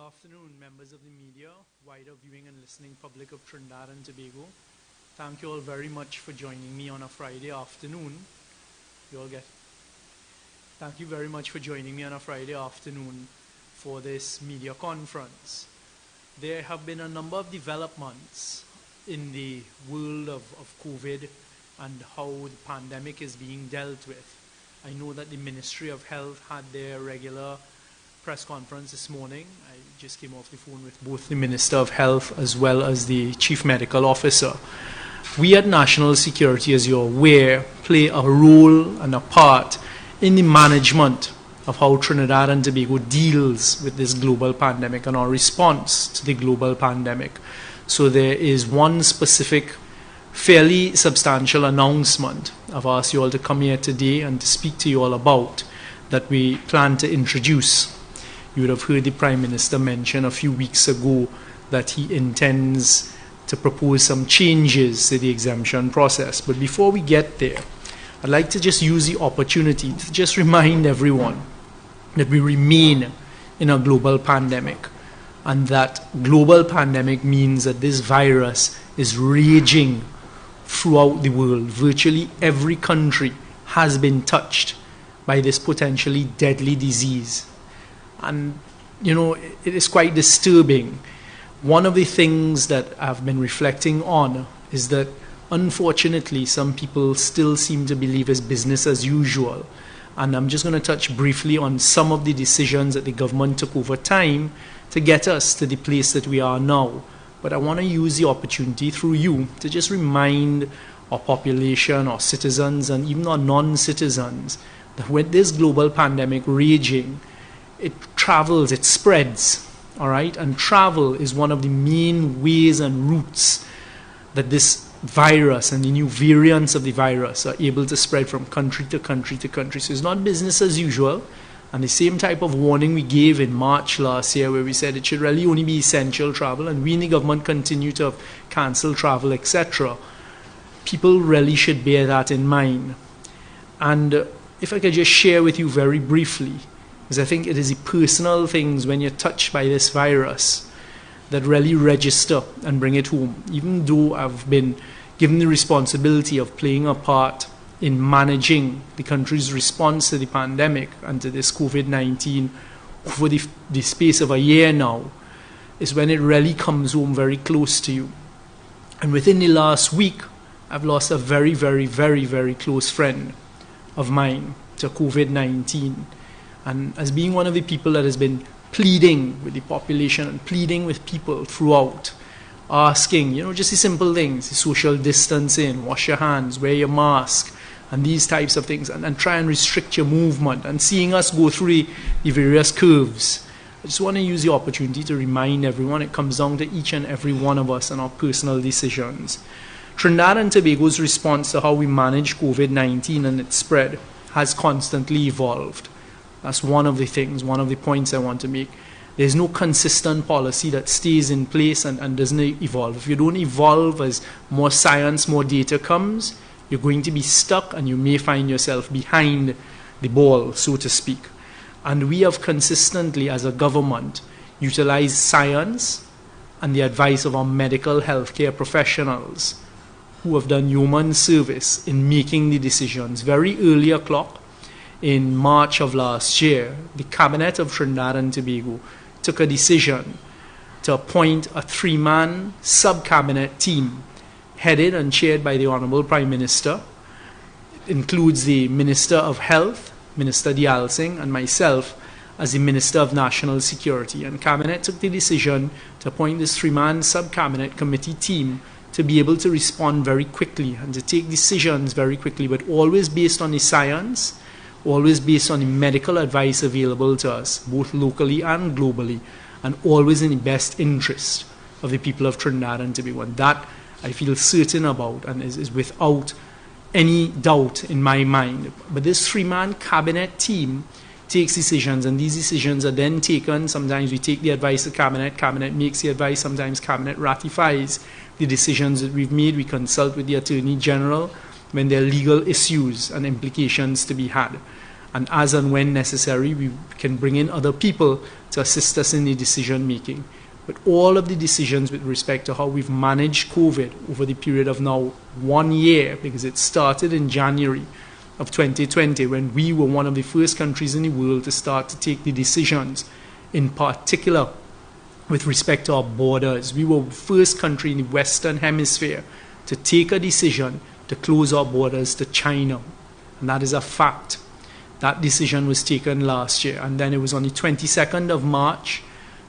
afternoon, members of the media, wider viewing and listening public of Trinidad and Tobago. Thank you all very much for joining me on a Friday afternoon. Thank you very much for joining me on a Friday afternoon for this media conference. There have been a number of developments in the world of COVID and how the pandemic is being dealt with. I know that the Ministry of Health had their regular press conference this morning. I just came off the phone with both the Minister of Health as well as the Chief Medical Officer. We at National Security, as you're aware, play a role and a part in the management of how Trinidad and Tobago deals with this global pandemic and our response to the global pandemic. So there is one specific, fairly substantial announcement I've asked you all to come here today and to speak to you all about that we plan to introduce. You would have heard the Prime Minister mention a few weeks ago that he intends to propose some changes to the exemption process. But before we get there, I'd like to just use the opportunity to just remind everyone that we remain in a global pandemic, and that global pandemic means that this virus is raging throughout the world. Virtually every country has been touched by this potentially deadly disease. And, you know, it is quite disturbing. One of the things that I've been reflecting on is that, unfortunately, some people still seem to believe it's business as usual. And I'm just going to touch briefly on some of the decisions that the government took over time to get us to the place that we are now. But I want to use the opportunity through you to just remind our population, our citizens, and even our non-citizens that with this global pandemic raging, it travels, it spreads, all right? And travel is one of the main ways and routes that this virus and the new variants of the virus are able to spread from country to country to country. So it's not business as usual. And the same type of warning we gave in March last year, where we said it should really only be essential travel, and we in the government continue to have cancelled travel, etc. People really should bear that in mind. And if I could just share with you very briefly, because I think it is the personal things when you're touched by this virus that really register and bring it home. Even though I've been given the responsibility of playing a part in managing the country's response to the pandemic and to this COVID-19 over the space of a year now, is when it really comes home very close to you. And within the last week, I've lost a very, very, very, very close friend of mine to COVID-19. And as being one of the people that has been pleading with the population and pleading with people throughout, asking, you know, just the simple things, the social distancing, wash your hands, wear your mask, and these types of things, and try and restrict your movement, and seeing us go through the various curves. I just want to use the opportunity to remind everyone it comes down to each and every one of us and our personal decisions. Trinidad and Tobago's response to how we manage COVID-19 and its spread has constantly evolved. That's one of the things, one of the points I want to make. There's no consistent policy that stays in place and doesn't evolve. If you don't evolve as more science, more data comes, you're going to be stuck and you may find yourself behind the ball, so to speak. And we have consistently, as a government, utilized science and the advice of our medical healthcare professionals who have done human service in making the decisions. Very early o'clock in March of last year, the Cabinet of Trinidad and Tobago took a decision to appoint a 3-man sub-cabinet team headed and chaired by the Honourable Prime Minister. It includes the Minister of Health, Minister Dial Singh, and myself as the Minister of National Security. And Cabinet took the decision to appoint this 3-man sub-cabinet committee team to be able to respond very quickly and to take decisions very quickly, but always based on the science, always based on the medical advice available to us, both locally and globally, and always in the best interest of the people of Trinidad and Tobago. And that I feel certain about and is without any doubt in my mind. But this 3-man cabinet team takes decisions, and these decisions are then taken. Sometimes we take the advice of cabinet, cabinet makes the advice, sometimes cabinet ratifies the decisions that we've made. We consult with the Attorney General when there are legal issues and implications to be had. And as and when necessary, we can bring in other people to assist us in the decision making. But all of the decisions with respect to how we've managed COVID over the period of now 1 year, because it started in January of 2020, when we were one of the first countries in the world to start to take the decisions, in particular with respect to our borders. We were the first country in the Western Hemisphere to take a decision to close our borders to China. And that is a fact. That decision was taken last year. And then it was on the 22nd of March,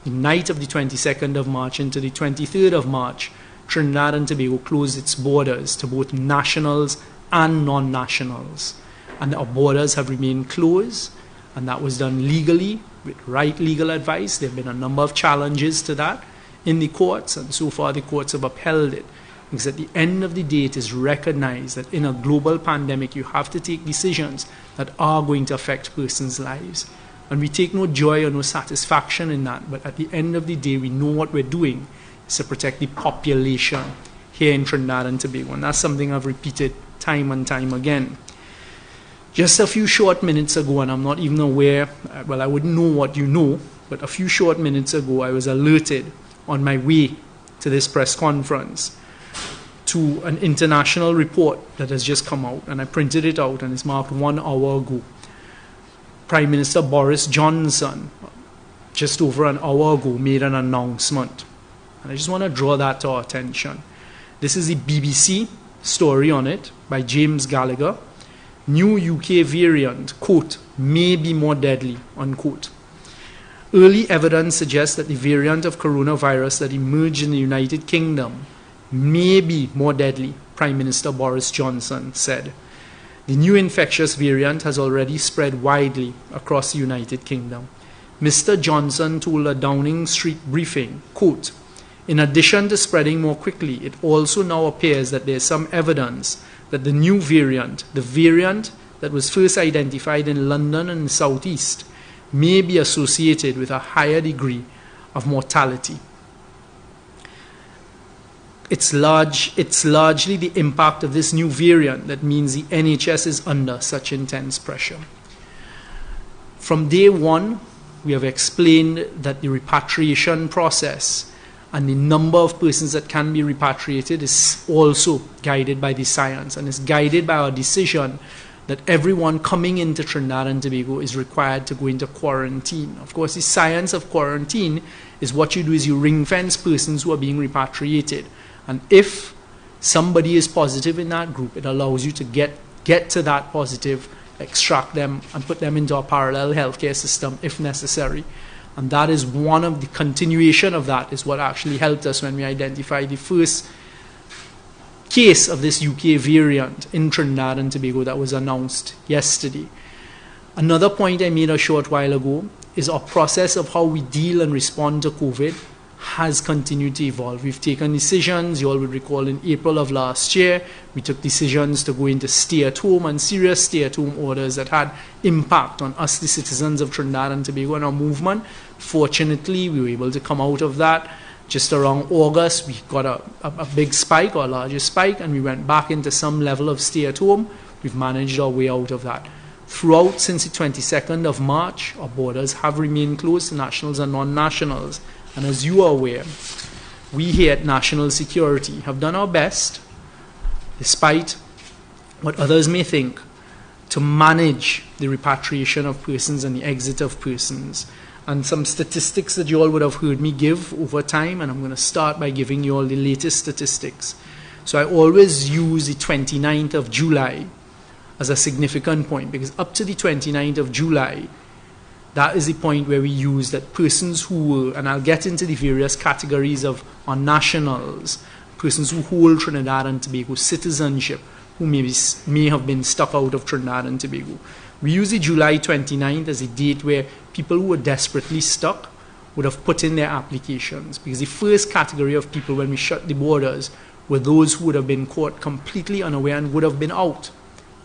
the night of the 22nd of March into the 23rd of March, Trinidad and Tobago closed its borders to both nationals and non-nationals. And our borders have remained closed, and that was done legally, with right legal advice. There have been a number of challenges to that in the courts, and so far the courts have upheld it. Because at the end of the day, it is recognized that in a global pandemic, you have to take decisions that are going to affect persons' lives. And we take no joy or no satisfaction in that. But at the end of the day, we know what we're doing is to protect the population here in Trinidad and Tobago. And that's something I've repeated time and time again. Just a few short minutes ago, and I'm not even aware, well, I wouldn't know what you know, but a few short minutes ago, I was alerted on my way to this press conference to an international report that has just come out, and I printed it out, and it's marked 1 hour ago. Prime Minister Boris Johnson, just over an hour ago, made an announcement. And I just want to draw that to our attention. This is the BBC story on it by James Gallagher. New UK variant, quote, may be more deadly, unquote. Early evidence suggests that the variant of coronavirus that emerged in the United Kingdom may be more deadly, Prime Minister Boris Johnson said. The new infectious variant has already spread widely across the United Kingdom. Mr. Johnson told a Downing Street briefing, quote, in addition to spreading more quickly, it also now appears that there is some evidence that the new variant, the variant that was first identified in London and the southeast, may be associated with a higher degree of mortality. It's largely the impact of this new variant that means the NHS is under such intense pressure. From day one, we have explained that the repatriation process and the number of persons that can be repatriated is also guided by the science, and is guided by our decision that everyone coming into Trinidad and Tobago is required to go into quarantine. Of course, the science of quarantine is what you do is you ring-fence persons who are being repatriated. And if somebody is positive in that group, it allows you to get to that positive, extract them, and put them into a parallel healthcare system if necessary. And that is one of the continuation of that is what actually helped us when we identified the first case of this UK variant in Trinidad and Tobago that was announced yesterday. Another point I made a short while ago is our process of how we deal and respond to COVID has continued to evolve. We've taken decisions, you all would recall in April of last year, we took decisions to go into stay-at-home and serious stay-at-home orders that had impact on us, the citizens of Trinidad and Tobago, and our movement. Fortunately, we were able to come out of that. Just around August, we got a big spike, or a larger spike, and we went back into some level of stay-at-home. We've managed our way out of that. Throughout, since the 22nd of March, our borders have remained closed to nationals and non-nationals. And as you are aware, we here at National Security have done our best, despite what others may think, to manage the repatriation of persons and the exit of persons. And some statistics that you all would have heard me give over time, and I'm going to start by giving you all the latest statistics. So I always use the 29th of July as a significant point, because up to the 29th of July, that is the point where we use that persons who were, and I'll get into the various categories of our nationals, persons who hold Trinidad and Tobago citizenship, who may have been stuck out of Trinidad and Tobago. We use the July 29th as a date where people who were desperately stuck would have put in their applications, because the first category of people when we shut the borders were those who would have been caught completely unaware and would have been out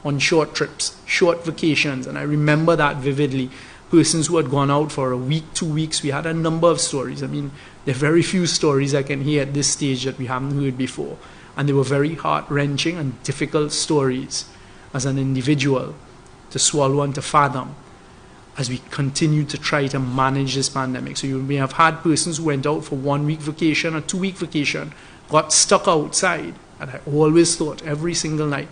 on short trips, short vacations, and I remember that vividly. Persons who had gone out for a week, 2 weeks, we had a number of stories. I mean, there are very few stories I can hear at this stage that we haven't heard before. And they were very heart-wrenching and difficult stories as an individual to swallow and to fathom as we continue to try to manage this pandemic. So you may have had persons who went out for 1 week vacation or 2 week vacation, got stuck outside. And I always thought every single night,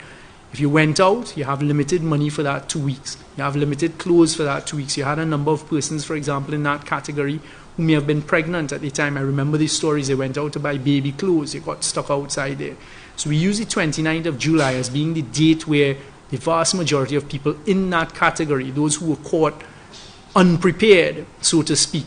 if you went out, you have limited money for that 2 weeks. You have limited clothes for that 2 weeks. You had a number of persons, for example, in that category who may have been pregnant at the time. I remember these stories. They went out to buy baby clothes. They got stuck outside there. So we use the 29th of July as being the date where the vast majority of people in that category, those who were caught unprepared, so to speak,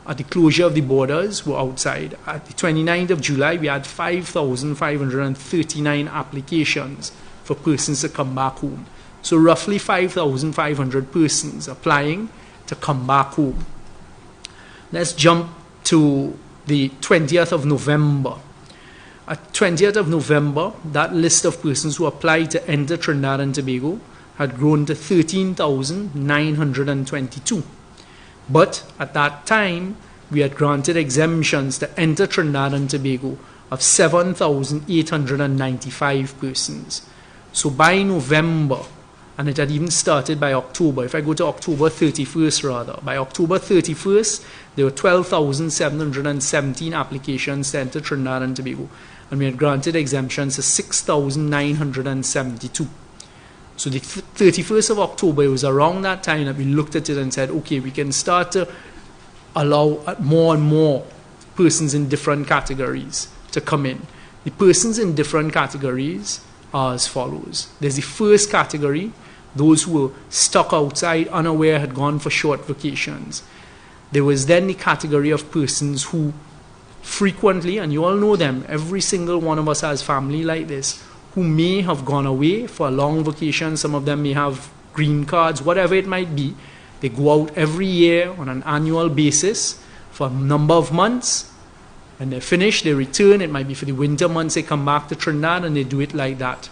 at the closure of the borders, were outside. At the 29th of July, we had 5,539 applications for persons to come back home. So roughly 5,500 persons applying to come back home. Let's jump to the 20th of November. At 20th of November, that list of persons who applied to enter Trinidad and Tobago had grown to 13,922. But at that time, we had granted exemptions to enter Trinidad and Tobago of 7,895 persons. So by November, and it had even started by October, if I go to October 31st rather, by October 31st, there were 12,717 applications to enter Trinidad and Tobago, and we had granted exemptions to 6,972. So the 31st of October, it was around that time that we looked at it and said, okay, we can start to allow more and more persons in different categories to come in. The persons in different categories are as follows. There's the first category, those who were stuck outside, unaware, had gone for short vacations. There was then the category of persons who frequently, and you all know them, every single one of us has family like this, who may have gone away for a long vacation. Some of them may have green cards, whatever it might be. They go out every year on an annual basis for a number of months. When they're finished, they return. It might be for the winter months, they come back to Trinidad and they do it like that.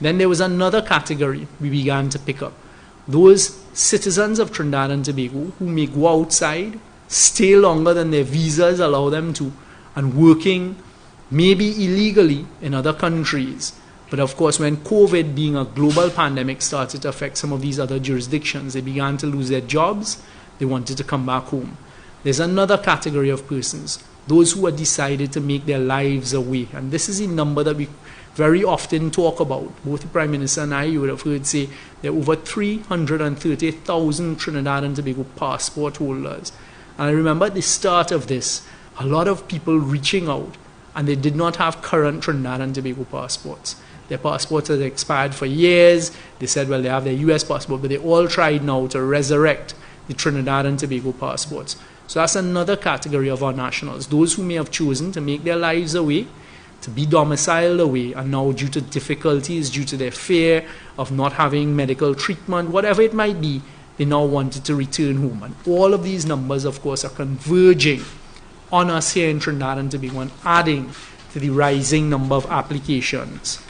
Then there was another category we began to pick up. Those citizens of Trinidad and Tobago who may go outside, stay longer than their visas allow them to, and working maybe illegally in other countries. But of course, when COVID, being a global pandemic, started to affect some of these other jurisdictions, they began to lose their jobs. They wanted to come back home. There's another category of persons, those who had decided to make their lives away. And this is a number that we very often talk about. Both the Prime Minister and I, you would have heard say, there are over 330,000 Trinidad and Tobago passport holders. And I remember at the start of this, a lot of people reaching out, and they did not have current Trinidad and Tobago passports. Their passports had expired for years. They said, well, they have their US passport, but they all tried now to resurrect the Trinidad and Tobago passports. So that's another category of our nationals, those who may have chosen to make their lives away, to be domiciled away, and now due to difficulties, due to their fear of not having medical treatment, whatever it might be, they now wanted to return home. And all of these numbers, of course, are converging on us here in Trinidad and Tobago and adding to the rising number of applications.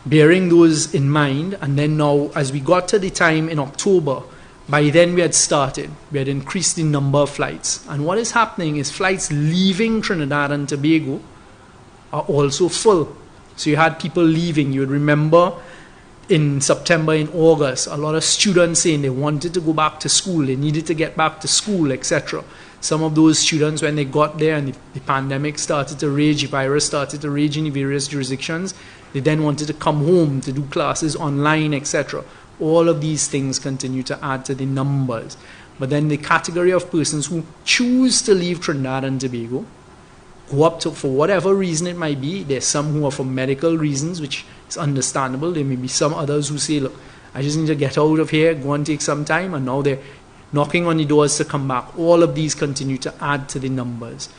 Bearing those in mind, and then now as we got to the time in October, by then we had started, we had increased the number of flights. And what is happening is flights leaving Trinidad and Tobago are also full. So you had people leaving. You would remember in September, in August, a lot of students saying they wanted to go back to school, they needed to get back to school, etc. Some of those students, when they got there and the pandemic started to rage, the virus started to rage in the various jurisdictions, they then wanted to come home to do classes online, etc. All of these things continue to add to the numbers. But then the category of persons who choose to leave Trinidad and Tobago, go up to, for whatever reason it might be, there's some who are for medical reasons, which is understandable. There may be some others who say, look, I just need to get out of here, go and take some time, and now they're knocking on the doors to come back. All of these continue to add to the numbers.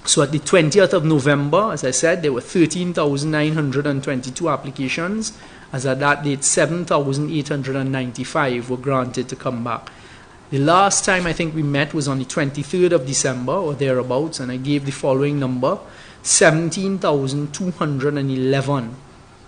So at the 20th of November, as I said, there were 13,922 applications. As at that date, 7,895 were granted to come back. The last time I think we met was on the 23rd of December or thereabouts, and I gave the following number, 17,211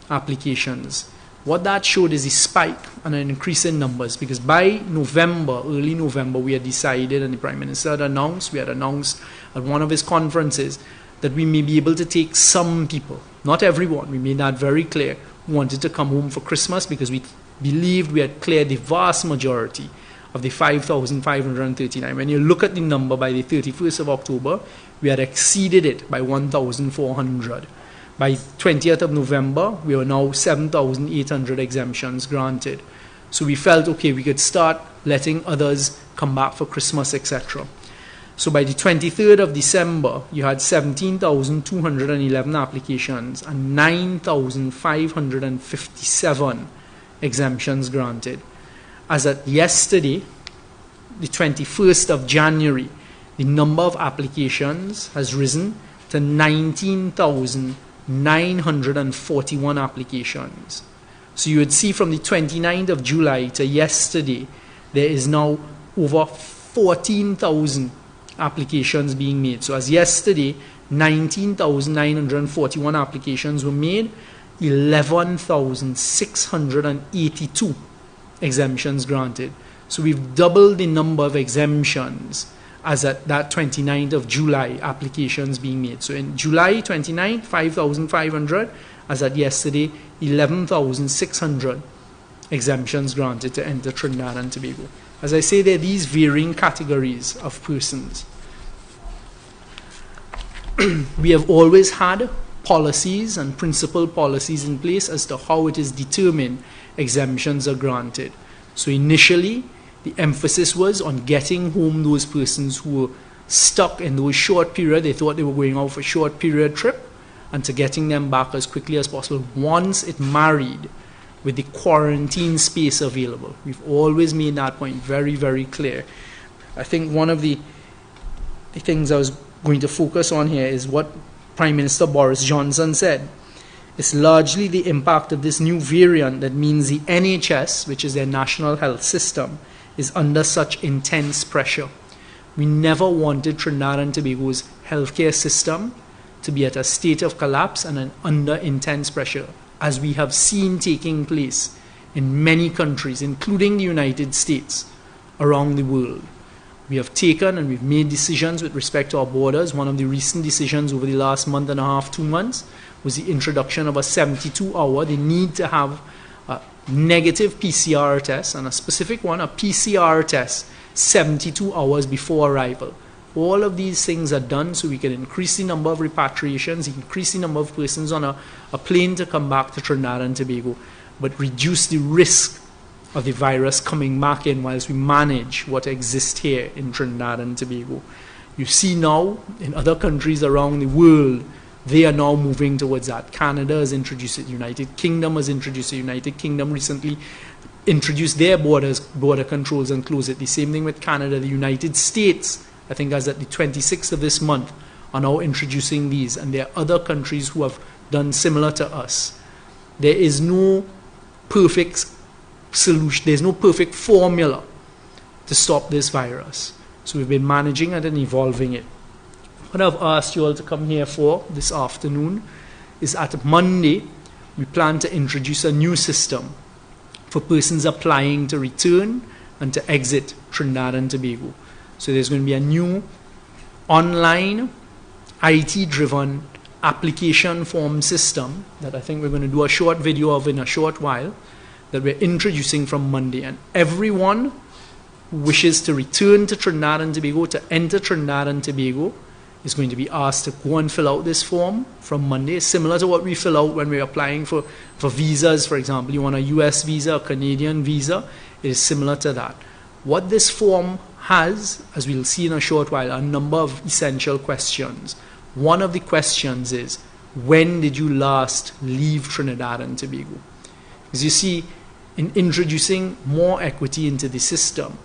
applications. What that showed is a spike and an increase in numbers, because by November, early November, we had decided, and the Prime Minister had announced, we had announced at one of his conferences, that we may be able to take some people, not everyone, we made that very clear, who wanted to come home for Christmas, because we believed we had cleared the vast majority of the 5,539. When you look at the number by the 31st of October, we had exceeded it by 1,400. By 20th of November, we were now 7,800 exemptions granted. So we felt, okay, we could start letting others come back for Christmas, etc. So by the 23rd of December, you had 17,211 applications and 9,557 exemptions granted. As at yesterday, the 21st of January, the number of applications has risen to 19,941 applications. So you would see from the 29th of July to yesterday, there is now over 14,000 applications being made. So as yesterday, 19,941 applications were made, 11,682 exemptions granted. So we've doubled the number of exemptions as at that 29th of July applications being made. So in July 29th, 5,500. As at yesterday, 11,600 exemptions granted to enter Trinidad and Tobago. As I say, there are these varying categories of persons. We have always had policies and principal policies in place as to how it is determined exemptions are granted. So initially, the emphasis was on getting home those persons who were stuck in those short period. They thought they were going out for a short period trip, and to getting them back as quickly as possible once it married with the quarantine space available. We've always made that point very, very clear. I think one of the things I was going to focus on here is what Prime Minister Boris Johnson said. It's largely the impact of this new variant that means the NHS, which is their national health system, is under such intense pressure. We never wanted Trinidad and Tobago's healthcare system to be at a state of collapse and under intense pressure, as we have seen taking place in many countries, including the United States, around the world. We have taken and we've made decisions with respect to our borders. One of the recent decisions over the last month and a half, 2 months, was the introduction of a 72-hour. They need to have a negative PCR test, and a specific one, a PCR test, 72 hours before arrival. All of these things are done so we can increase the number of repatriations, increase the number of persons on a plane to come back to Trinidad and Tobago, but reduce the risk of the virus coming back in whilst we manage what exists here in Trinidad and Tobago. You see now in other countries around the world, they are now moving towards that. Canada has introduced it. United Kingdom has introduced it. United Kingdom recently introduced their border controls and closed it. The same thing with Canada. The United States, I think as at the 26th of this month, are now introducing these. And there are other countries who have done similar to us. There is no perfect solution. There's no perfect formula to stop this virus. So we've been managing it and evolving it. What I've asked you all to come here for this afternoon is at Monday, we plan to introduce a new system for persons applying to return and to exit Trinidad and Tobago. So there's going to be a new online, IT-driven application form system that I think we're going to do a short video of in a short while, that we're introducing from Monday. And everyone who wishes to return to Trinidad and Tobago, to enter Trinidad and Tobago, is going to be asked to go and fill out this form from Monday, similar to what we fill out when we're applying for visas. For example, you want a US visa, a Canadian visa, it is similar to that. What this form has, as we'll see in a short while, a number of essential questions. One of the questions is, when did you last leave Trinidad and Tobago? Because you see, in introducing more equity into the system,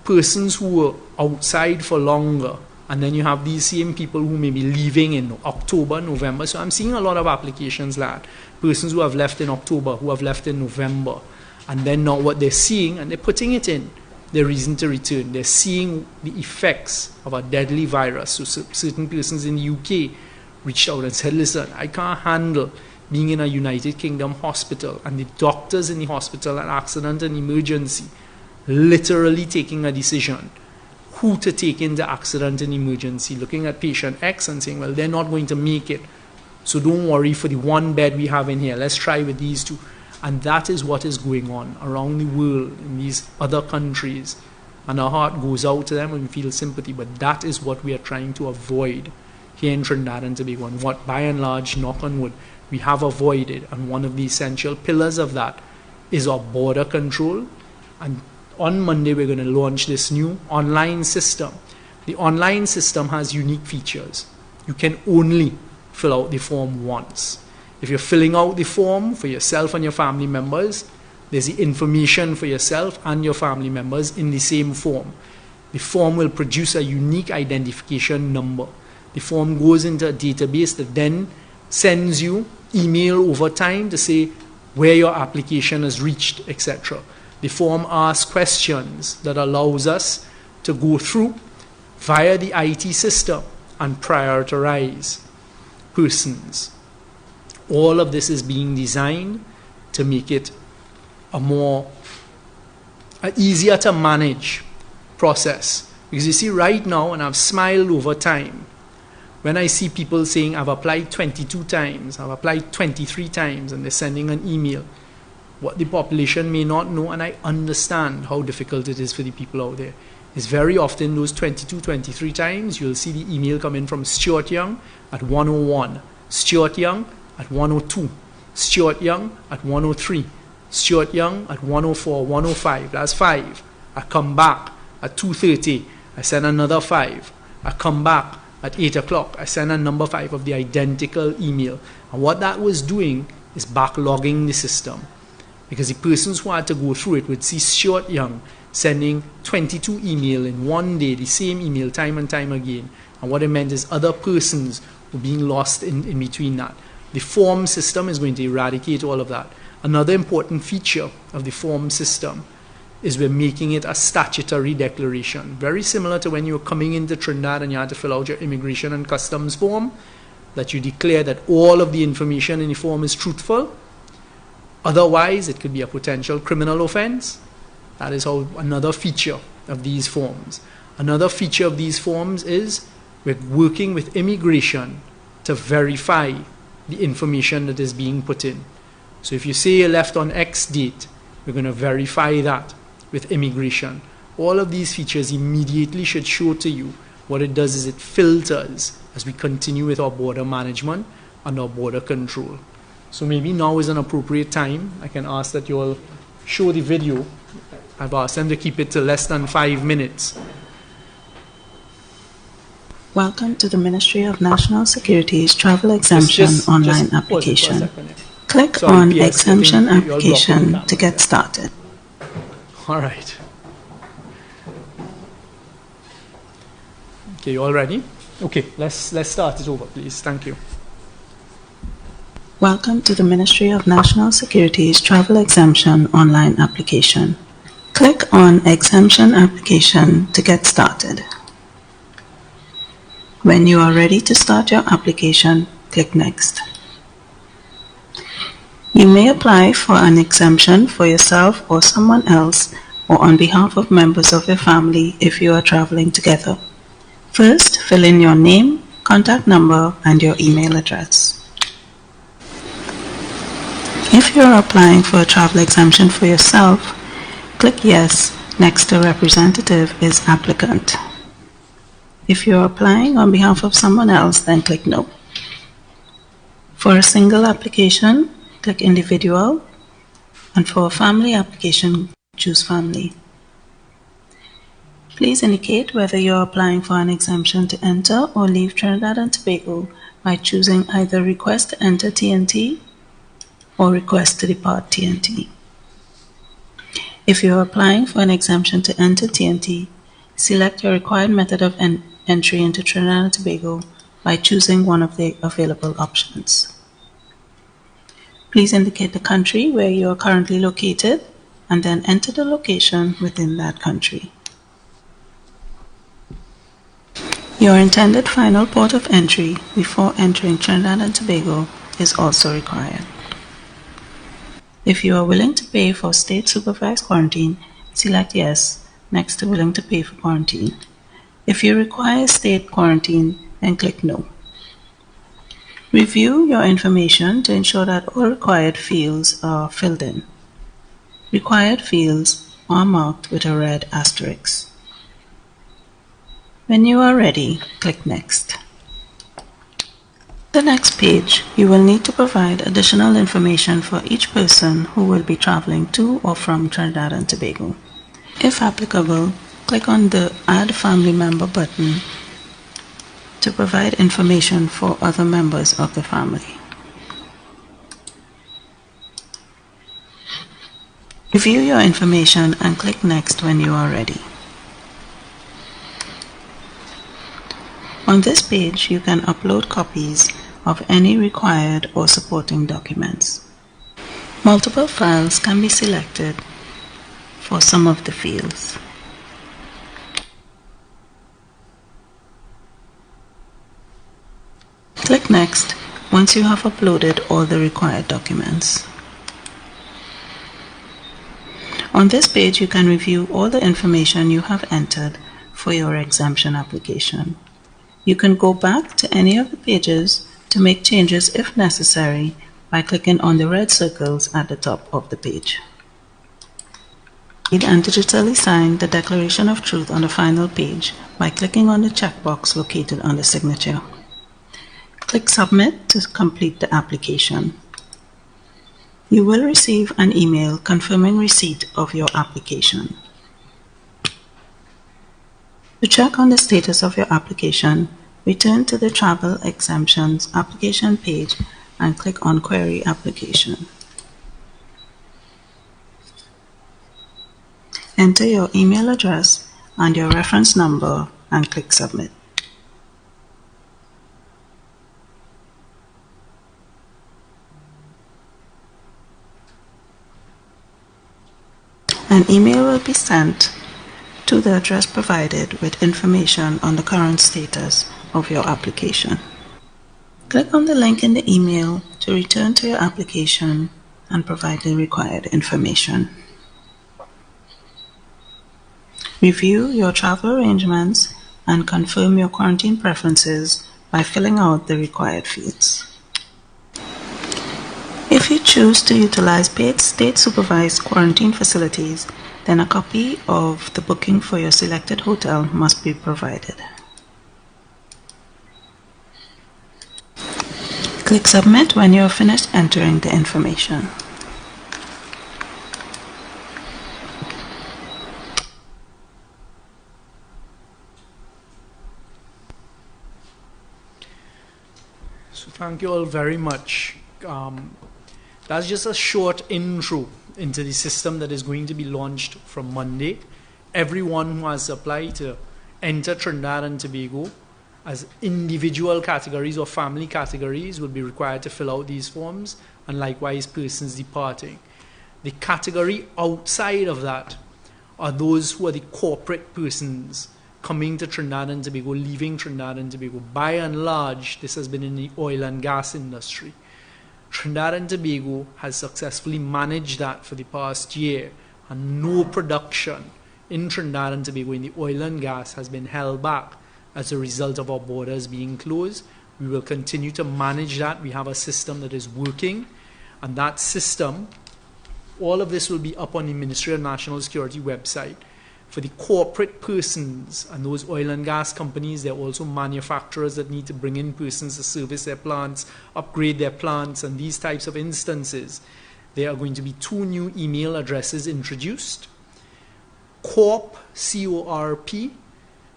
persons who were outside for longer, and then you have these same people who may be leaving in October, November. So I'm seeing a lot of applications like that. Persons who have left in October, who have left in November. And then now what they're seeing, and they're putting it in their reason to return. They're seeing the effects of a deadly virus. So certain persons in the UK reached out and said, listen, I can't handle being in a United Kingdom hospital and the doctors in the hospital, an accident and emergency, literally taking a decision who to take into accident and emergency, looking at patient X and saying, well, they're not going to make it, so don't worry, for the one bed we have in here, let's try with these two. And that is what is going on around the world in these other countries. And our heart goes out to them and we feel sympathy. But that is what we are trying to avoid here in Trinidad and Tobago. And what, by and large, knock on wood, we have avoided. And one of the essential pillars of that is our border control. And on Monday, we're going to launch this new online system. The online system has unique features. You can only fill out the form once. If you're filling out the form for yourself and your family members, there's the information for yourself and your family members in the same form. The form will produce a unique identification number. The form goes into a database that then sends you email over time to say where your application has reached, etc. The form asks questions that allows us to go through via the IT system and prioritize persons. All of this is being designed to make it a easier to manage process. Because you see right now, and I've smiled over time, when I see people saying, I've applied 22 times, I've applied 23 times, and they're sending an email, what the population may not know, and I understand how difficult it is for the people out there, is very often those 22, 23 times, you'll see the email come in from Stuart Young at 101, Stuart Young at 102, Stuart Young at 103, Stuart Young at 104, 105, that's 5. I come back at 2:30, I send another 5. I come back at 8 o'clock, I send a number 5 of the identical email. And what that was doing is backlogging the system. Because the persons who had to go through it would see Stuart Young sending 22 email in one day, the same email time and time again. And what it meant is other persons were being lost in between that. The form system is going to eradicate all of that. Another important feature of the form system is we're making it a statutory declaration. Very similar to when you were coming into Trinidad and you had to fill out your immigration and customs form, that you declare that all of the information in the form is truthful. Otherwise, it could be a potential criminal offense. That is how another feature of these forms. Another feature of these forms is we're working with immigration to verify the information that is being put in. So if you say you left on X date, we're going to verify that with immigration. All of these features immediately should show to you. What it does is it filters as we continue with our border management and our border control. So maybe now is an appropriate time. I can ask that you all show the video. I've asked them to keep it to less than 5 minutes. Welcome to the Ministry of National Security's Travel Exemption online application. Click on Exemption application to get started. All right. Okay, you all ready? Okay, let's start it over, please. Thank you. Welcome to the Ministry of National Security's Travel Exemption online application. Click on Exemption application to get started. When you are ready to start your application, click Next. You may apply for an exemption for yourself or someone else or on behalf of members of your family if you are traveling together. First, fill in your name, contact number, and your email address. If you are applying for a travel exemption for yourself, click Yes. Next to Representative is Applicant. If you are applying on behalf of someone else, then click No. For a single application, click Individual, and for a family application, choose Family. Please indicate whether you are applying for an exemption to enter or leave Trinidad and Tobago by choosing either Request to Enter TNT or Request to Depart TNT. If you are applying for an exemption to enter TNT, select your required method of entry into Trinidad and Tobago by choosing one of the available options. Please indicate the country where you are currently located and then enter the location within that country. Your intended final port of entry before entering Trinidad and Tobago is also required. If you are willing to pay for state supervised quarantine, select Yes next to Willing to pay for quarantine. If you require state quarantine, then click No. Review your information to ensure that all required fields are filled in. Required fields are marked with a red asterisk. When you are ready, click Next. The next page, you will need to provide additional information for each person who will be traveling to or from Trinidad and Tobago. If applicable, click on the Add Family Member button to provide information for other members of the family. Review your information and click Next when you are ready. On this page, you can upload copies of any required or supporting documents. Multiple files can be selected for some of the fields. Click Next once you have uploaded all the required documents. On this page, you can review all the information you have entered for your exemption application. You can go back to any of the pages to make changes if necessary by clicking on the red circles at the top of the page. Read and digitally sign the Declaration of Truth on the final page by clicking on the checkbox located on the signature. Click Submit to complete the application. You will receive an email confirming receipt of your application. To check on the status of your application, return to the Travel Exemptions application page and click on Query Application. Enter your email address and your reference number and click Submit. An email will be sent to the address provided with information on the current status of your application. Click on the link in the email to return to your application and provide the required information. Review your travel arrangements and confirm your quarantine preferences by filling out the required fields. If you choose to utilize paid state-supervised quarantine facilities, then a copy of the booking for your selected hotel must be provided. Click Submit when you are finished entering the information. So thank you all very much. That's just a short intro into the system that is going to be launched from Monday. Everyone who has applied to enter Trinidad and Tobago as individual categories or family categories will be required to fill out these forms, and likewise persons departing. The category outside of that are those who are the corporate persons coming to Trinidad and Tobago, leaving Trinidad and Tobago. By and large, this has been in the oil and gas industry. Trinidad and Tobago has successfully managed that for the past year, and no production in Trinidad and Tobago in the oil and gas has been held back as a result of our borders being closed. We will continue to manage that. We have a system that is working, and that system, all of this will be up on the Ministry of National Security website. For the corporate persons and those oil and gas companies, there are also manufacturers that need to bring in persons to service their plants, upgrade their plants, and these types of instances. There are going to be 2 new email addresses introduced. Corp, C-O-R-P,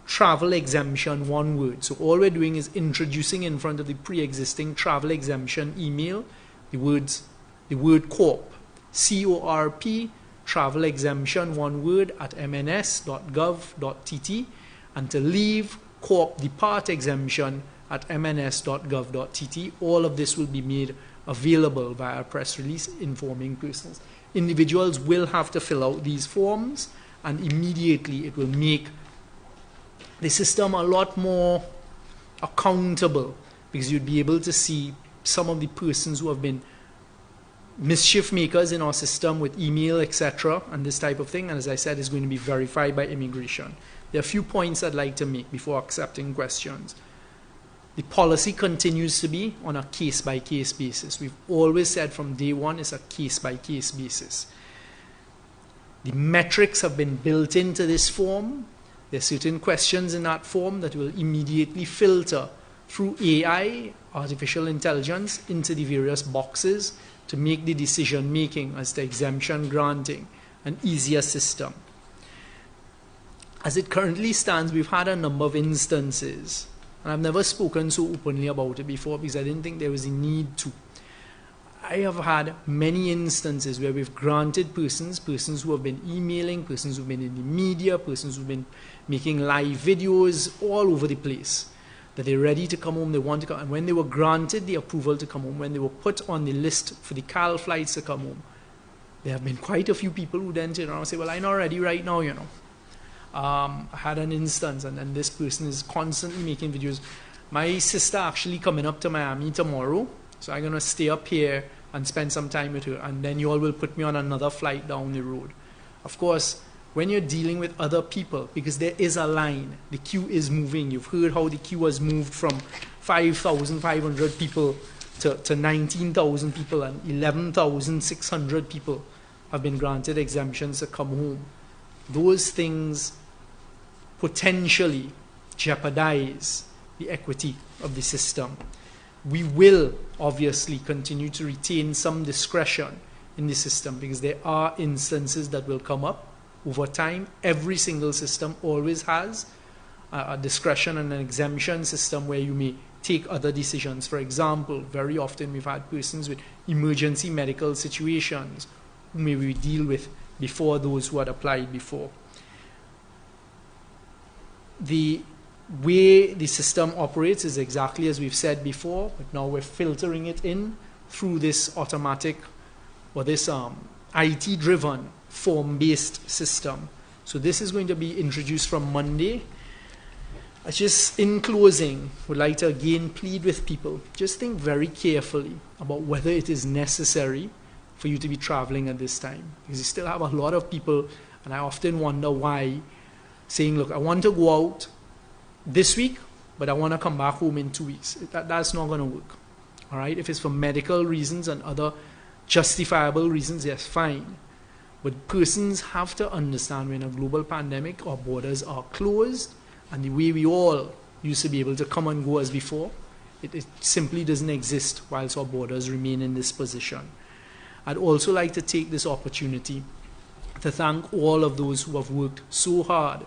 travel exemption, one word. So all we're doing is introducing in front of the pre-existing travel exemption email the word corp, C-O-R-P, travel exemption, one word, at mns.gov.tt, and to leave corp depart exemption at mns.gov.tt. All of this will be made available via a press release informing persons. Individuals will have to fill out these forms, and immediately it will make the system a lot more accountable, because you'd be able to see some of the persons who have been mischief makers in our system with email, etc., and this type of thing. And as I said, is going to be verified by immigration. There are a few points I'd like to make before accepting questions. The policy continues to be on a case-by-case basis. We've always said from day one it's a case-by-case basis. The metrics have been built into this form. There are certain questions in that form that will immediately filter through AI, artificial intelligence, into the various boxes to make the decision making as to exemption granting an easier system. As it currently stands, we've had a number of instances, and I've never spoken so openly about it before because I didn't think there was a need to. I have had many instances where we've granted persons who have been emailing, persons who've been in the media, persons who've been making live videos all over the place, that they're ready to come home, they want to come, and when they were granted the approval to come home, when they were put on the list for the CAL flights to come home, there have been quite a few people who then turn around and say, well, I'm not ready right now, you know. I had an instance, and this person is constantly making videos. My sister actually coming up to Miami tomorrow, so I'm going to stay up here and spend some time with her, and then you all will put me on another flight down the road. Of course, when you're dealing with other people, because there is a line, the queue is moving. You've heard how the queue has moved from 5,500 people to 19,000 people, and 11,600 people have been granted exemptions to come home. Those things potentially jeopardize the equity of the system. We will obviously continue to retain some discretion in the system because there are instances that will come up over time. Every single system always has a discretion and an exemption system where you may take other decisions. For example, very often we've had persons with emergency medical situations who may we deal with before those who had applied before. The way the system operates is exactly as we've said before, but now we're filtering it in through this automatic or this IT-driven form-based system. So this is going to be introduced from Monday. I just, in closing, would like to again plead with people, just think very carefully about whether it is necessary for you to be traveling at this time. Because you still have a lot of people, and I often wonder why, saying, look, I want to go out this week, but I want to come back home in 2 weeks. That's not going to work. All right? If it's for medical reasons and other justifiable reasons, yes, fine. But persons have to understand when a global pandemic, our borders are closed, and the way we all used to be able to come and go as before, it simply doesn't exist whilst our borders remain in this position. I'd also like to take this opportunity to thank all of those who have worked so hard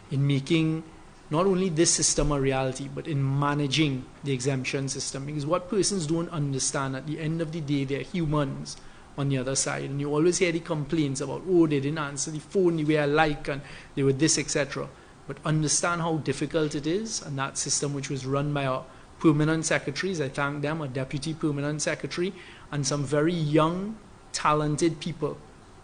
in making not only this system a reality, but in managing the exemption system. Because what persons don't understand, at the end of the day, they're humans on the other side. And you always hear the complaints about, oh, they didn't answer the phone the way I like, and they were this, etc. But understand how difficult it is, and that system which was run by our permanent secretaries, I thank them, a deputy permanent secretary, and some very young, talented people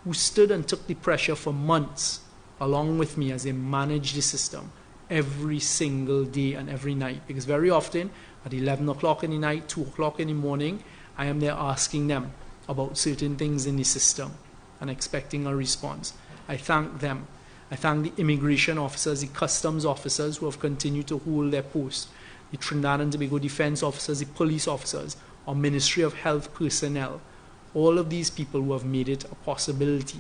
who stood and took the pressure for months along with me as they managed the system every single day and every night. Because very often at 11 o'clock in the night, 2 o'clock in the morning, I am there asking them about certain things in the system and expecting a response. I thank them. I thank the immigration officers, the customs officers who have continued to hold their post, the Trinidad and Tobago defense officers, the police officers, our Ministry of Health personnel, all of these people who have made it a possibility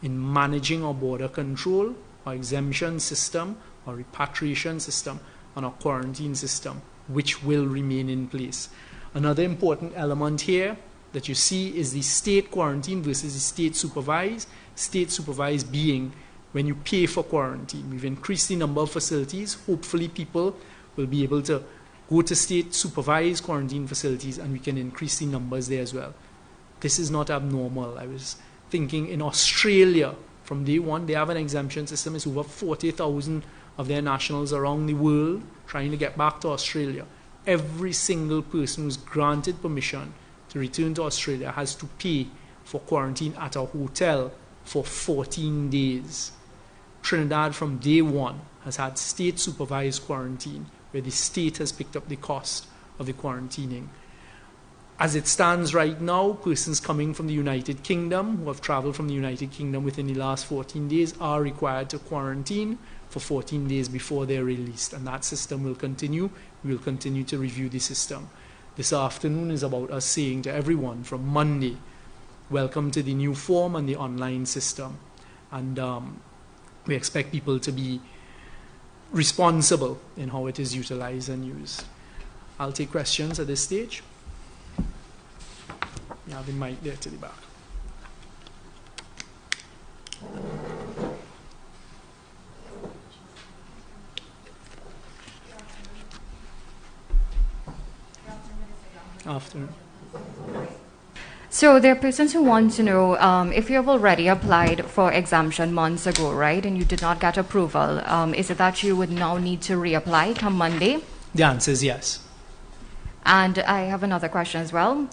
in managing our border control, our exemption system, our repatriation system, and our quarantine system, which will remain in place. Another important element here that you see is the state quarantine versus the state supervised. State supervised being when you pay for quarantine. We've increased the number of facilities. Hopefully people will be able to go to state supervised quarantine facilities, and we can increase the numbers there as well. This is not abnormal. I was thinking in Australia, from day one, they have an exemption system. It's over 40,000 of their nationals around the world trying to get back to Australia. Every single person who's granted permission to return to Australia has to pay for quarantine at a hotel for 14 days. Trinidad from day one has had state supervised quarantine where the state has picked up the cost of the quarantining. as it stands right now, persons coming from the United Kingdom who have traveled from the United Kingdom within the last 14 days are required to quarantine for 14 days before they're released. And that system will continue. We will continue to review the system. This afternoon is about us saying to everyone from Monday, welcome to the new form and the online system. And we expect people to be responsible in how it is utilized and used. I'll take questions at this stage. You have the mic there to the back. Afternoon. So there are persons who want to know if you have already applied for exemption months ago, right, and you did not get approval, is it that you would now need to reapply come Monday? The answer is yes. And I have another question as well.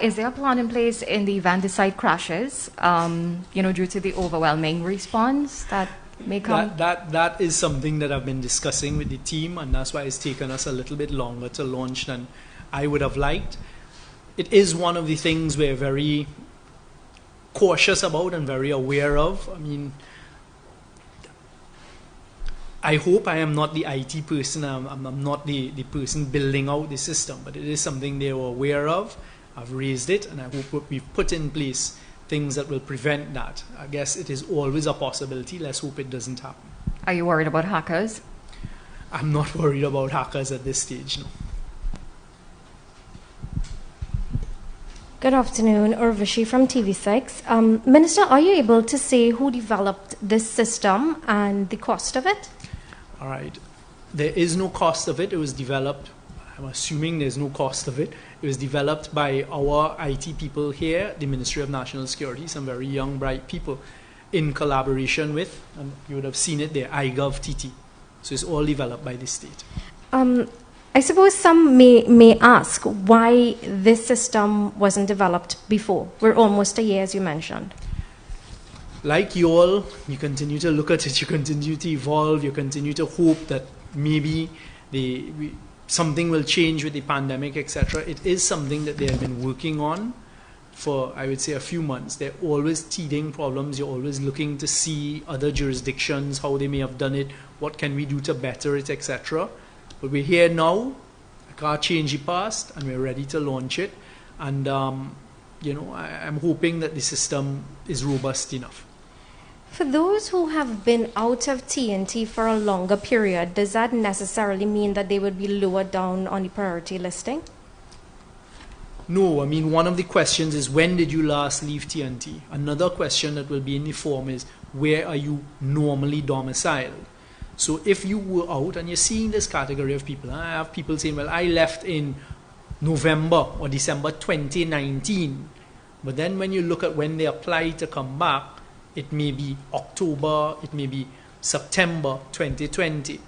Is there a plan in place in the event the site crashes, due to the overwhelming response that may come? That is something that I've been discussing with the team, and that's why it's taken us a little bit longer to launch than I would have liked. It is one of the things we're very cautious about and very aware of. I mean, I hope I am not the IT person, I'm not the person building out the system, but it is something they were aware of. I've raised it, and I hope we've put in place things that will prevent that. I guess it is always a possibility. Let's hope it doesn't happen. Are you worried about hackers? I'm not worried about hackers at this stage, no. Good afternoon, Urvashi from TV6. Minister, are you able to say who developed this system and the cost of it? All right. There is no cost of it. It was developed, I'm assuming there's no cost of it. It was developed by our IT people here, the Ministry of National Security, some very young, bright people, in collaboration with, and you would have seen it there, iGovTT. So it's all developed by the state. I suppose some may ask why this system wasn't developed before. We're almost a year, as you mentioned. Like you all, you continue to look at it, you continue to evolve, you continue to hope that maybe something will change with the pandemic, etc. It is something that they have been working on for, I would say, a few months. They're always teething problems. You're always looking to see other jurisdictions, how they may have done it, what can we do to better it, etc. But we're here now. I can't change the past, and we're ready to launch it. And I'm hoping that the system is robust enough. For those who have been out of TNT for a longer period, does that necessarily mean that they would be lower down on the priority listing? No, I mean, one of the questions is, when did you last leave TNT? Another question that will be in the form is, where are you normally domiciled? So if you were out, and you're seeing this category of people, I have people saying, well, I left in November or December 2019. But then when you look at when they apply to come back, it may be October, it may be September 2020.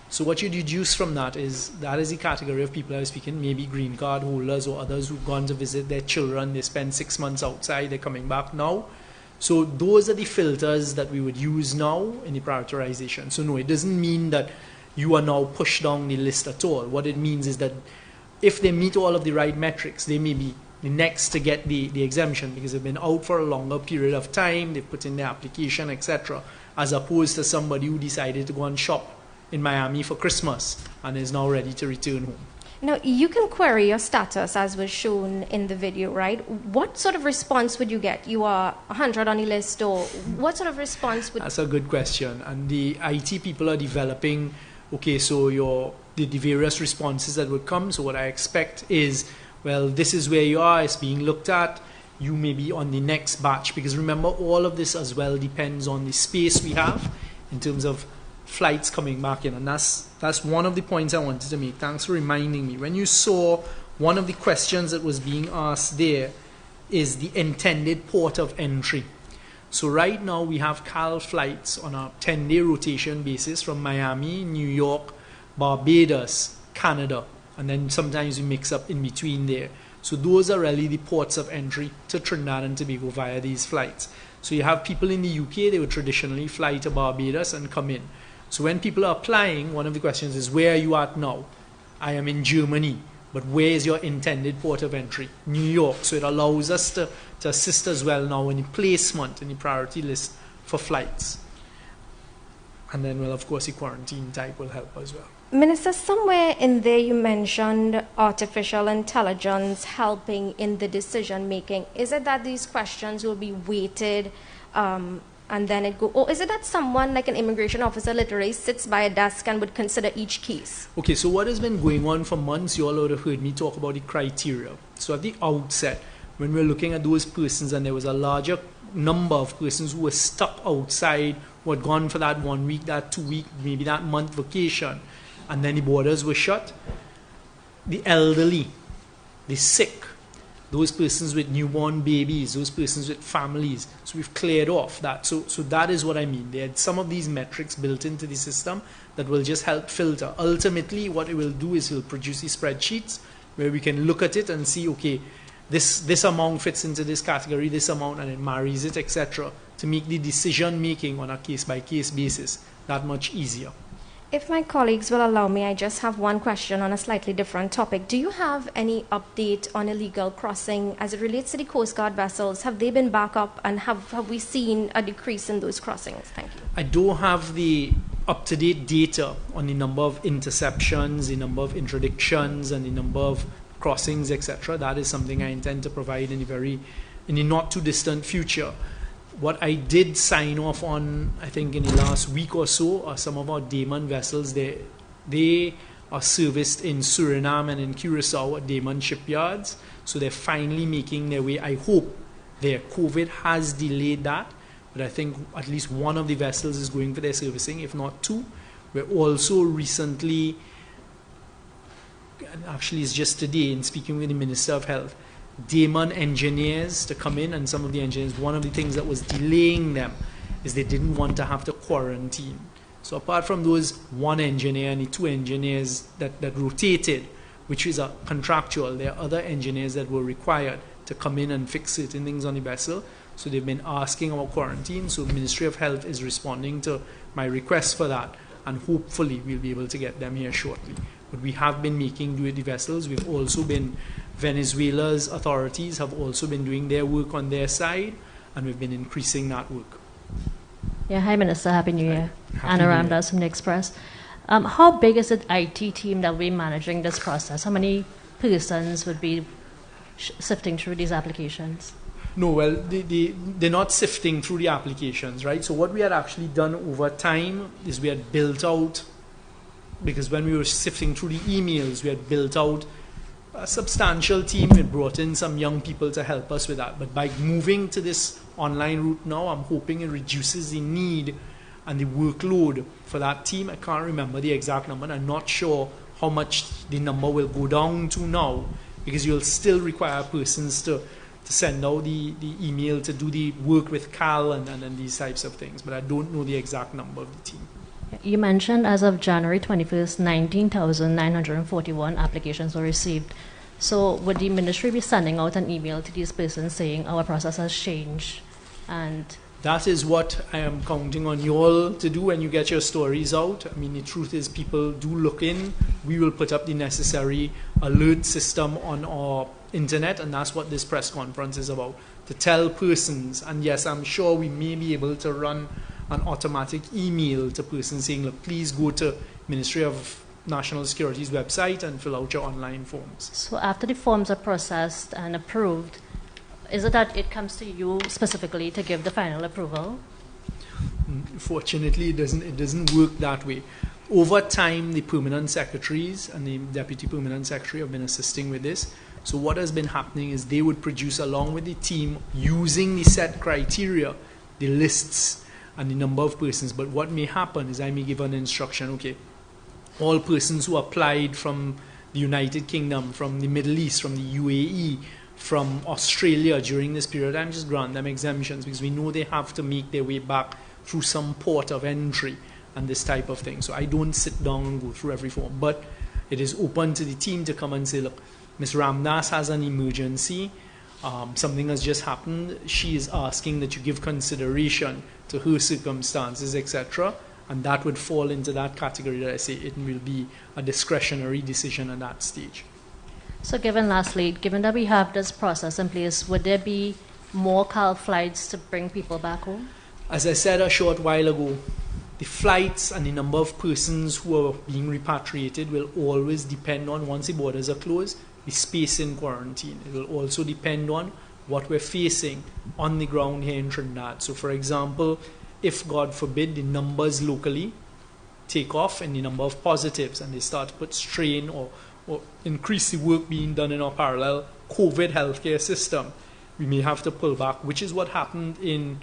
So what you deduce from that is the category of people I was speaking, maybe green card holders or others who've gone to visit their children. They spend 6 months outside, they're coming back now. So those are the filters that we would use now in the prioritization. So no, it doesn't mean that you are now pushed down the list at all. What it means is that if they meet all of the right metrics, they may be the next to get the exemption because they've been out for a longer period of time, they've put in their application, etc., as opposed to somebody who decided to go and shop in Miami for Christmas and is now ready to return home. Now, you can query your status as was shown in the video, right? What sort of response would you get? You are 100 on the list, or what sort of response would... That's a good question. And the IT people are developing, okay, so the various responses that would come. So what I expect is, well, this is where you are, it's being looked at. You may be on the next batch. Because remember, all of this as well depends on the space we have in terms of flights coming back in, and that's one of the points I wanted to make. Thanks for reminding me. When you saw one of the questions that was being asked there is the intended port of entry. So right now we have CAL flights on a 10-day rotation basis from Miami, New York, Barbados, Canada, and then sometimes we mix up in between there. So those are really the ports of entry to Trinidad and Tobago via these flights. So you have people in the UK, they would traditionally fly to Barbados and come in. So when people are applying, one of the questions is, where are you at now? I am in Germany. but where is your intended port of entry? New York. So it allows us to assist as well now in the placement, in the priority list for flights. And then, well, of course, the quarantine type will help as well. Minister, somewhere in there you mentioned artificial intelligence helping in the decision making. Is it that these questions will be weighted and then it go, or is it that someone like an immigration officer literally sits by a desk and would consider each case? Okay, so what has been going on for months, you all would have heard me talk about the criteria. So at the outset, when we were looking at those persons and there was a larger number of persons who were stuck outside, who had gone for that 1 week, that 2 week, maybe that month vacation, and then the borders were shut, the elderly, the sick, those persons with newborn babies, those persons with families. So we've cleared off that. So that is what I mean. There are some of these metrics built into the system that will just help filter. Ultimately, what it will do is it will produce these spreadsheets where we can look at it and see, okay, this amount fits into this category, this amount, and it marries it, etc., to make the decision making on a case-by-case basis that much easier. If my colleagues will allow me, I just have one question on a slightly different topic. Do you have any update on illegal crossing as it relates to the Coast Guard vessels? Have they been back up, and have we seen a decrease in those crossings? Thank you. I don't have the up-to-date data on the number of interceptions, the number of interdictions, and the number of crossings, etc. That is something I intend to provide in the not-too-distant future. What I did sign off on, I think, in the last week or so, are some of our Daman vessels. They are serviced in Suriname and in Curacao at Daman shipyards. So they're finally making their way. I hope their COVID has delayed that, but I think at least one of the vessels is going for their servicing, if not two. We're also recently, actually it's just today, in speaking with the Minister of Health, Daman engineers to come in, and some of the engineers, one of the things that was delaying them is they didn't want to have to quarantine. So apart from those one engineer and the two engineers that rotated, which is a contractual, there are other engineers that were required to come in and fix certain things on the vessel. So they've been asking about quarantine. So the Ministry of Health is responding to my request for that, and hopefully we'll be able to get them here shortly. But we have been making do with the vessels. We've also been, Venezuela's authorities have also been doing their work on their side, and we've been increasing that work. Yeah, hi Minister, Happy New Year. Happy Anna New Year. Ramdas from the Express. How big is the IT team that will be managing this process? How many persons would be sifting through these applications? No, well, they're not sifting through the applications, right? So what we had actually done over time is we had built out, because when we were sifting through the emails, we had built out a substantial team. We brought in some young people to help us with that. But by moving to this online route now, I'm hoping it reduces the need and the workload for that team. I can't remember the exact number. I'm not sure how much the number will go down to now, because you'll still require persons to send out the email, to do the work with Cal and these types of things. But I don't know the exact number of the team. You mentioned as of January 21st, 19,941 applications were received. So would the ministry be sending out an email to these persons saying our process has changed? And that is what I am counting on you all to do when you get your stories out. I mean, the truth is people do look in. We will put up the necessary alert system on our internet, and that's what this press conference is about, to tell persons. And yes, I'm sure we may be able to run an automatic email to persons saying, look, please go to Ministry of National Security's website and fill out your online forms. so after the forms are processed and approved, is it that it comes to you specifically to give the final approval? Fortunately, it doesn't work that way. Over time, the permanent secretaries and the deputy permanent secretary have been assisting with this. So what has been happening is they would produce, along with the team, using the set criteria, the lists and the number of persons. But what may happen is I may give an instruction, okay, all persons who applied from the United Kingdom, from the Middle East, from the UAE, from Australia during this period, I'm just grant them exemptions, because we know they have to make their way back through some port of entry and this type of thing. So I don't sit down and go through every form, but it is open to the team to come and say, look, Ms. Ramdas has an emergency, something has just happened, she is asking that you give consideration to her circumstances, etc., and that would fall into that category that I say it will be a discretionary decision at that stage. So given that we have this process in place, would there be more CAL flights to bring people back home? As I said a short while ago, the flights and the number of persons who are being repatriated will always depend on, once the borders are closed, the space in quarantine. It will also depend on what we're facing on the ground here in Trinidad. So for example, if God forbid the numbers locally take off and the number of positives and they start to put strain or increase the work being done in our parallel COVID healthcare system, we may have to pull back, which is what happened in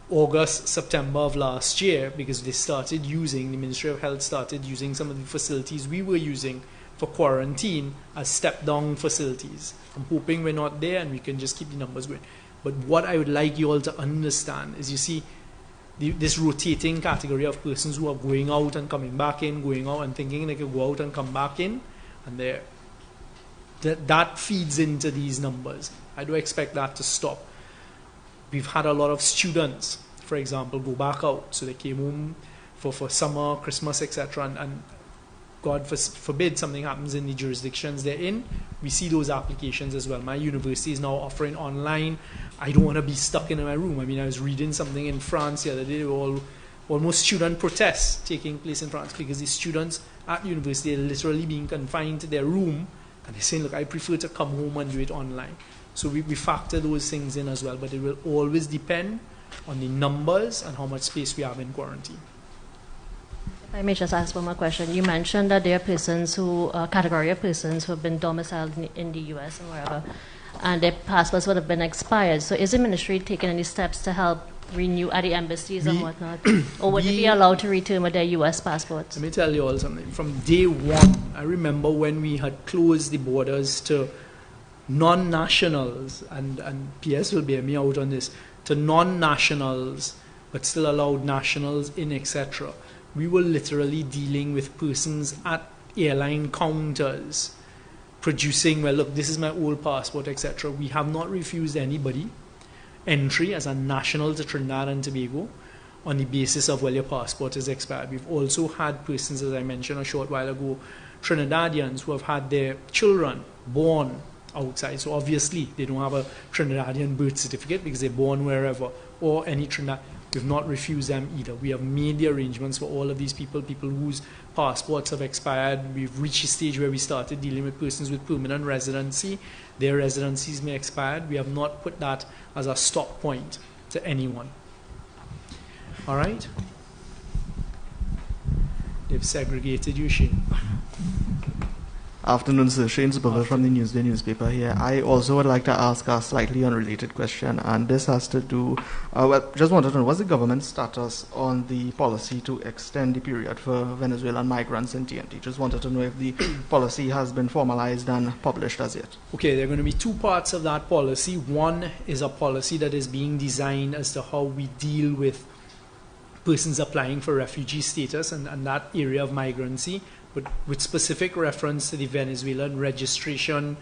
August, September of last year, because the Ministry of Health started using some of the facilities we were using for quarantine as step-down facilities. I'm hoping we're not there and we can just keep the numbers going. But what I would like you all to understand is, you see, this rotating category of persons who are going out and coming back in, going out and thinking they could go out and come back in, and that feeds into these numbers. I do expect that to stop. We've had a lot of students, for example, go back out. So they came home for summer, Christmas, etc. And God forbid something happens in the jurisdictions they're in. We see those applications as well. My university is now offering online. I don't want to be stuck in my room. I mean, I was reading something in France the other day. There were almost student protests taking place in France because the students at the university are literally being confined to their room. And they're saying, look, I prefer to come home and do it online. So we factor those things in as well, but it will always depend on the numbers and how much space we have in quarantine. If I may just ask one more question. You mentioned that there are category of persons who have been domiciled in the US and wherever, and their passports would have been expired. So is the ministry taking any steps to help renew at the embassies and whatnot? Or would they be allowed to return with their US passports? Let me tell you all something. From day one, I remember when we had closed the borders to non-nationals, and PS will bear me out on this, to non-nationals, but still allowed nationals in, etc. We were literally dealing with persons at airline counters producing, well, look, this is my old passport, etc. We have not refused anybody entry as a national to Trinidad and Tobago on the basis of, well, your passport is expired. We've also had persons, as I mentioned a short while ago, Trinidadians who have had their children born outside. So obviously they don't have a Trinidadian birth certificate because they're born wherever, or any Trinidad. We've not refused them either. We have made the arrangements for all of these people whose passports have expired. We've reached a stage where we started dealing with persons with permanent residency. Their residencies may expire. We have not put that as a stop point to anyone. All right? They've segregated you, Shane. Afternoon, sir. Shane Supervill from the Newsday newspaper here. I also would like to ask a slightly unrelated question, and this has to do, just wanted to know, what's the government's status on the policy to extend the period for Venezuelan migrants in TNT? Just wanted to know if the policy has been formalized and published as yet. Okay, there are going to be two parts of that policy. One is a policy that is being designed as to how we deal with persons applying for refugee status and that area of migrancy, but with specific reference to the Venezuelan registration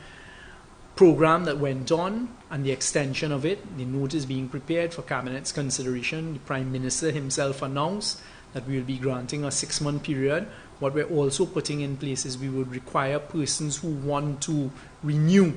program that went on and the extension of it. The note is being prepared for Cabinet's consideration. The Prime Minister himself announced that we will be granting a 6-month period. What we're also putting in place is we would require persons who want to renew.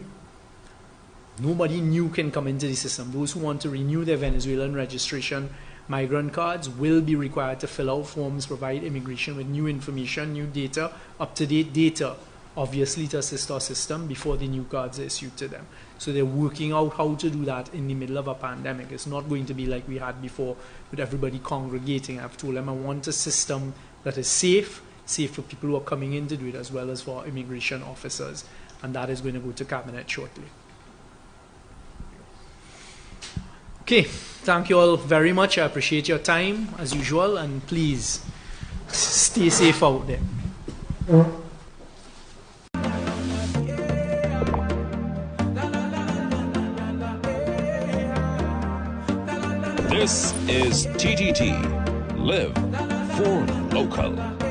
Nobody new can come into the system. Those who want to renew their Venezuelan registration migrant cards will be required to fill out forms, provide immigration with new information, new data, up-to-date data, obviously to assist our system before the new cards are issued to them. So they're working out how to do that in the middle of a pandemic. It's not going to be like we had before with everybody congregating. I've told them I want a system that is safe for people who are coming in to do it, as well as for immigration officers. And that is going to go to Cabinet shortly. Okay, thank you all very much. I appreciate your time, as usual, and please stay safe out there. This is TTT. Live for local.